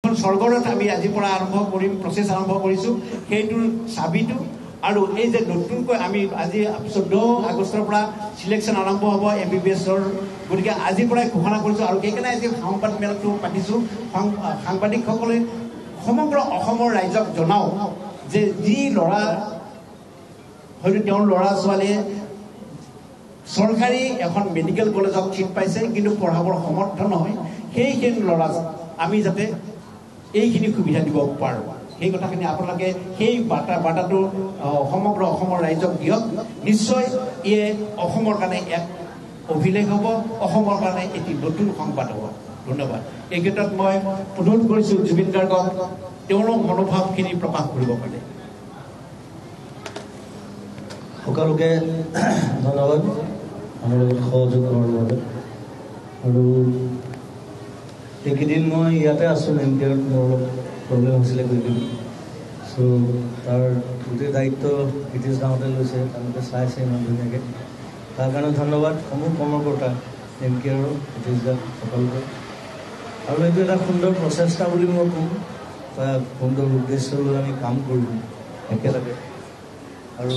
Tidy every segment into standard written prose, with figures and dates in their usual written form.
যিখন স্বৰ্গৰত আমি আজিৰ পৰা আৰম্ভ কৰিম, প্ৰচেছ আৰম্ভ কৰিছোঁ, সেইটোৰ চাবিটো। আৰু এই যে নতুনকৈ আমি আজি 14 আগষ্টৰ পৰা চিলেকশ্যন আৰম্ভ হ'ব MBBSৰ, গতিকে আজিৰ পৰাই ঘোষণা কৰিছোঁ। আৰু সেইকাৰণে আজি সংবাদ মেলটো পাতিছোঁ। সাংবাদিকসকলে সমগ্ৰ অসমৰ ৰাইজক জনাওঁ যে যি ল'ৰা হয়তো তেওঁৰ ল'ৰা ছোৱালীয়ে চৰকাৰী এখন মেডিকেল কলেজত চিট পাইছে কিন্তু পঢ়াবৰ সমৰ্থ নহয়, সেইখিনি ল'ৰা আমি যাতে এইখিনি সুবিধা দিব পাৰোঁ, সেই কথাখিনি আপোনালোকে সেই বাৰ্তাটো সমগ্ৰ অসমৰ ৰাইজক দিয়ক। নিশ্চয় ইয়ে অসমৰ কাৰণে এক অভিলেখ হ'ব, অসমৰ কাৰণে এটি নতুন সংবাদ হ'ব। ধন্যবাদ। এই ক্ষেত্ৰত মই অনুৰোধ কৰিছোঁ জুবিন গাৰ্গক তেওঁৰ মনোভাৱখিনি প্ৰকাশ কৰিব পাৰে। সকলোকে ধন্যবাদ আমাৰ লগত সহযোগ কৰাৰ বাবে। আৰু এইকেইদিন মই ইয়াতে আছোঁ, নেমকেয়াৰত মোৰ অলপ প্ৰব্লেম হৈছিলে গৈ। চ' তাৰ গোটেই দায়িত্ব ব্ৰিটিছ গাঁৱতে লৈছে, তেওঁলোকে চাইছে ইমান ধুনীয়াকৈ। তাৰ কাৰণে ধন্যবাদ সমূহ কৰ্মকৰ্তা নেমকেয়াৰৰ, ব্ৰিটিছ গাঁও সকলোকে। আৰু এইটো এটা সুন্দৰ প্ৰচেষ্টা বুলি মই ক'ম, এটা সুন্দৰ উদ্দেশ্য লৈ আমি কাম কৰিম একেলগে। আৰু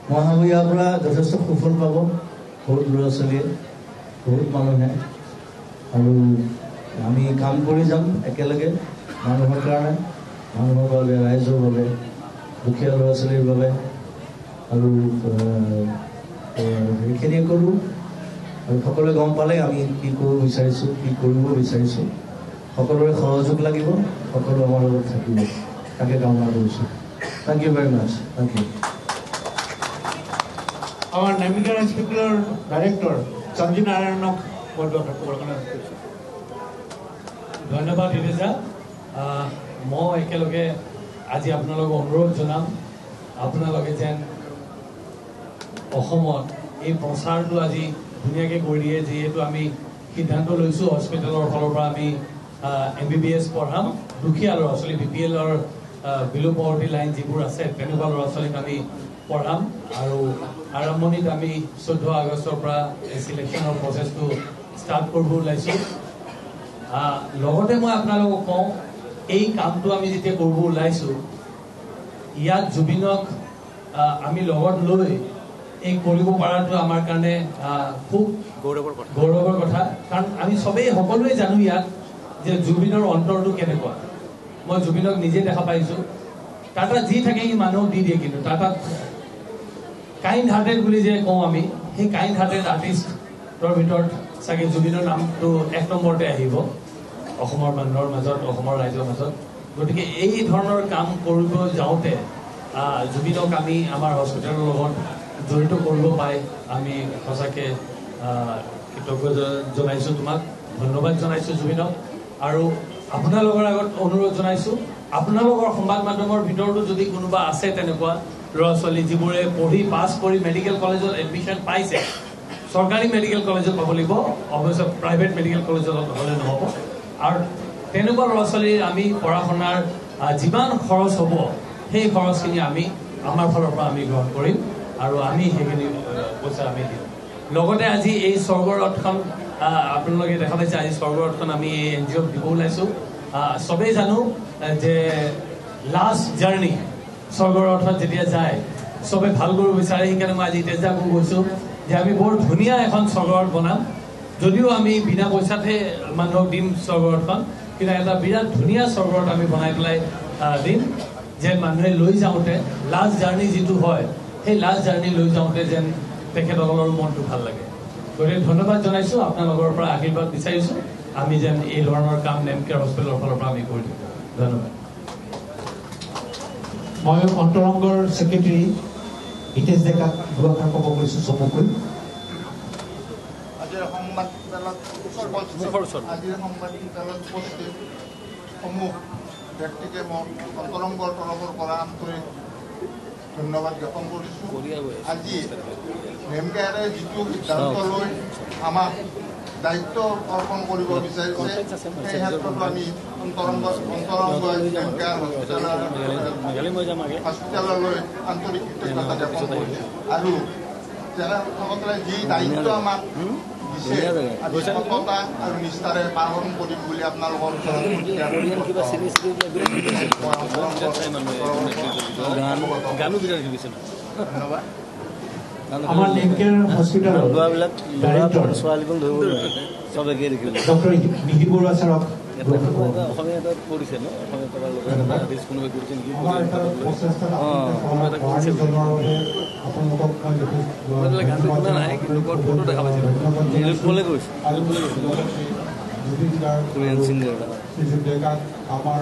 মই ভাবোঁ ইয়াৰ পৰা যথেষ্ট সুফল পাব বহুত ল'ৰা ছোৱালীয়ে, বহুত মানুহে। আৰু আমি কাম কৰি যাম একেলগে মানুহৰ কাৰণে, মানুহৰ বাবে, ৰাইজৰ বাবে, দুখীয়া ল'ৰা ছোৱালীৰ বাবে। আৰু সেইখিনিয়ে কৰোঁ। আৰু সকলোৱে গম পালে আমি কি কৰিব বিচাৰিছোঁ, কি কৰিব বিচাৰিছোঁ। সকলোৰে সহযোগ লাগিব, সকলো আমাৰ লগত থাকিব, তাকে কামনা কৰিছোঁ। Thank you very much. Thank you. Our Namibia Hospital Director, Sanjay Narayanok, ধন্যবাদ ৰিজা। মই একেলগে আজি আপোনালোকক অনুৰোধ জনাম, আপোনালোকে যেন অসমত এই প্ৰচাৰটো আজি ধুনীয়াকৈ কৰি দিয়ে। যিহেতু আমি সিদ্ধান্ত লৈছোঁ হস্পিটেলৰ ফালৰ পৰা আমি MBBS পঢ়াম, দুখীয়া ল'ৰা ছোৱালী BPLৰ বিলো পভাৰ্টি লাইন যিবোৰ আছে তেনেকুৱা ল'ৰা ছোৱালীক আমি পঢ়াম। আৰু আৰম্ভণিত আমি 14 আগষ্টৰ পৰা এই চিলেকশ্যনৰ প্ৰচেছটো ষ্টাৰ্ট কৰিব ওলাইছোঁ। লগতে মই আপোনালোকক কওঁ, এই কামটো আমি যেতিয়া কৰিব ওলাইছোঁ, ইয়াত জুবিনক আমি লগত লৈ এই কৰিব পৰাটো আমাৰ কাৰণে খুব গৌৰৱৰ কথা। কাৰণ আমি চবেই সকলোৱে জানো ইয়াত যে জুবিনৰ অন্তৰটো কেনেকুৱা। মই জুবিনক নিজে দেখা পাইছোঁ, তাৰ তাত যি থাকে সি মানুহক দি দিয়ে, কিন্তু তাৰ তাত কাইণ্ড হাৰ্টেড বুলি যে কওঁ আমি, সেই কাইণ্ড হাৰ্টেড আৰ্টিষ্টৰ ভিতৰত চাগে জুবিনৰ নামটো 1 নম্বৰতে আহিব অসমৰ মানুহৰ মাজত, অসমৰ ৰাইজৰ মাজত। গতিকে এই ধৰণৰ কাম কৰিব যাওঁতে জুবিনক আমি আমাৰ হস্পিটেলৰ লগত জড়িত কৰিব পাই আমি সঁচাকৈ কৃতজ্ঞ জনাইছোঁ, তোমাক ধন্যবাদ জনাইছোঁ জুবিনক। আৰু আপোনালোকৰ আগত অনুৰোধ জনাইছোঁ, আপোনালোকৰ সংবাদ মাধ্যমৰ ভিতৰতো যদি কোনোবা আছে তেনেকুৱা ল'ৰা ছোৱালী যিবোৰে পঢ়ি পাছ কৰি মেডিকেল কলেজত এডমিশ্যন পাইছে, চৰকাৰী মেডিকেল কলেজত পাব লাগিব, অৱশ্যে প্ৰাইভেট মেডিকেল কলেজত হ'লে নহ'ব। আৰু তেনেকুৱা ল'ৰা ছোৱালীৰ আমি পঢ়া শুনাৰ যিমান খৰচ হ'ব সেই খৰচখিনি আমি আমাৰ ফালৰ পৰা আমি গ্ৰহণ কৰিম আৰু আমি সেইখিনি পইচা আমি দিম। লগতে আজি এই স্বৰ্গৰথখন আপোনালোকে দেখা পাইছে, আজি স্বৰ্গৰথখন আমি এই NGOক দিব ওলাইছোঁ। চবেই জানো যে লাষ্ট জাৰ্ণি স্বৰ্গৰথত যেতিয়া যায় চবে ভাল কৰিব বিচাৰে। সেইকাৰণে মই আজি তেজাকো কৈছোঁ যে আমি বৰ ধুনীয়া এখন স্বৰ্গৰথ বনাম, যদিও আমি বিনা পইচাতে মানুহক দিম স্বৰ্গৰথখন, কিন্তু এটা বিৰাট ধুনীয়া স্বৰ্গৰথ আমি বনাই পেলাই দিম, যেন মানুহে লৈ যাওঁতে লাষ্ট জাৰ্ণি যিটো হয় সেই লাষ্ট জাৰ্ণি লৈ যাওঁতে যেন তেখেতসকলৰ মনটো ভাল লাগে। গতিকে ধন্যবাদ জনাইছোঁ, আপোনালোকৰ পৰা আশীৰ্বাদ বিচাৰিছোঁ, আমি যেন এই ধৰণৰ কাম নেমকেয়াৰ হস্পিটেলৰ ফালৰ পৰা আমি কৰি দিওঁ। ধন্যবাদ। মই অন্তৰংগৰ ছেক্ৰেটাৰী হিতেশ ডেকাক দুআষাৰ ক'ব গৈছোঁ চমুকৈ। আজিৰ সংবাদমেলত উপস্থিত সমূহ ব্যক্তিকে মই অন্তৰংগৰ তৰফৰ পৰা আন্তৰিক ধন্যবাদ জ্ঞাপন কৰিছোঁ। আজি নেমকেয়াৰে যিটো সিদ্ধান্ত লৈ আমাক দায়িত্ব অৰ্পণ কৰিব বিচাৰিছে, সেই ক্ষেত্ৰতো আমি অন্তৰংগ নেমকেয়াৰ হস্পিটেললৈ আন্তৰিক কৃতজ্ঞতা জ্ঞাপন কৰিছোঁ। আৰু তেখেতসকলে যি দায়িত্ব আমাক দিছে আজি সততা আৰু নিষ্ঠাৰে পালন কৰিম বুলি আপোনালোকৰ ওচৰত ধন্যবাদ। আমাৰ নেমকেয়াৰ হস্পিটেলৰ ডাইৰেক্টৰ ছোৱালীক ধৰিব নোৱাৰে চব একেই দেখিব ডক্টৰ মিহি বৰুৱা ছাৰক অসমীয়া এটাত পৰিছে ন অসমীয়া টকাৰ লগত কোনোবাই কৰিছে নেকি ক'লে গৈছে আমাৰ